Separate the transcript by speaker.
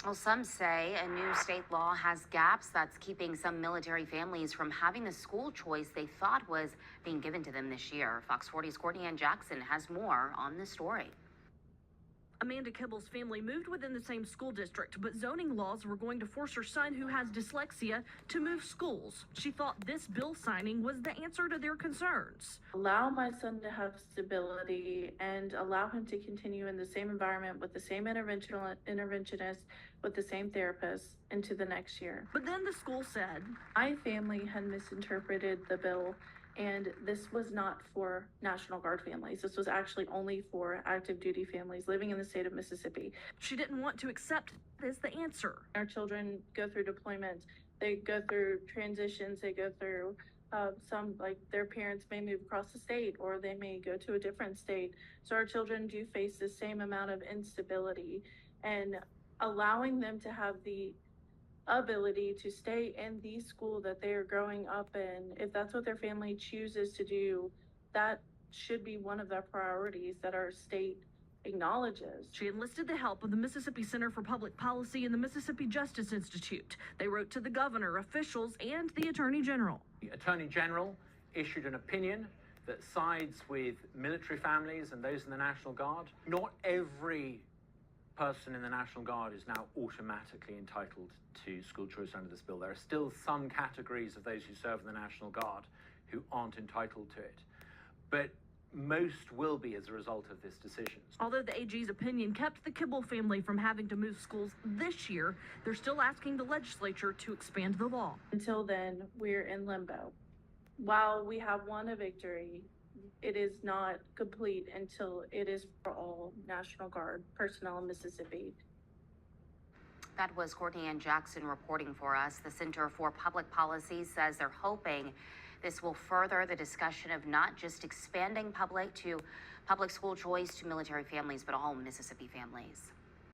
Speaker 1: Well, some say a new state law has gaps that's keeping some military families from having the school choice they thought was being given to them this year. Fox 40's Courtney Ann Jackson has more on this story.
Speaker 2: Amanda Kibble's family moved within the same school district, but zoning laws were going to force her son, who has dyslexia, to move schools. She thought this bill signing was the answer to their concerns.
Speaker 3: Allow my son to have stability and allow him to continue in the same environment with the same interventionist, with the same therapist into the next year.
Speaker 2: But then the school said,
Speaker 3: My family had misinterpreted the bill, and this was not for National Guard families. This was actually only for active duty families living in the state of Mississippi.
Speaker 2: She didn't want to accept it as the answer.
Speaker 3: Our children go through deployments, they go through transitions, they go through some, like, their parents may move across the state or they may go to a different state. So our children do face the same amount of instability, and allowing them to have the ability to stay in the school that they are growing up in, if that's what their family chooses to do, that should be one of their priorities that our state acknowledges.
Speaker 2: She enlisted the help of the Mississippi Center for Public Policy and the Mississippi Justice Institute. They wrote to the governor, officials, and the attorney general.
Speaker 4: The attorney general issued an opinion that sides with military families and those in the National Guard. Not every person in the National Guard is now automatically entitled to school choice under this bill. There are still some categories of those who serve in the National Guard who aren't entitled to it, but most will be as a result of this decision.
Speaker 2: Although the AG's opinion kept the Kibble family from having to move schools this year, they're still asking the legislature to expand the law.
Speaker 3: Until then, we're in limbo. While we have won a victory, it is not complete until it is for all National Guard personnel in Mississippi.
Speaker 1: That was Courtney Ann Jackson reporting for us. The Center for Public Policy says they're hoping this will further the discussion of not just expanding public school choice to military families, but all Mississippi families.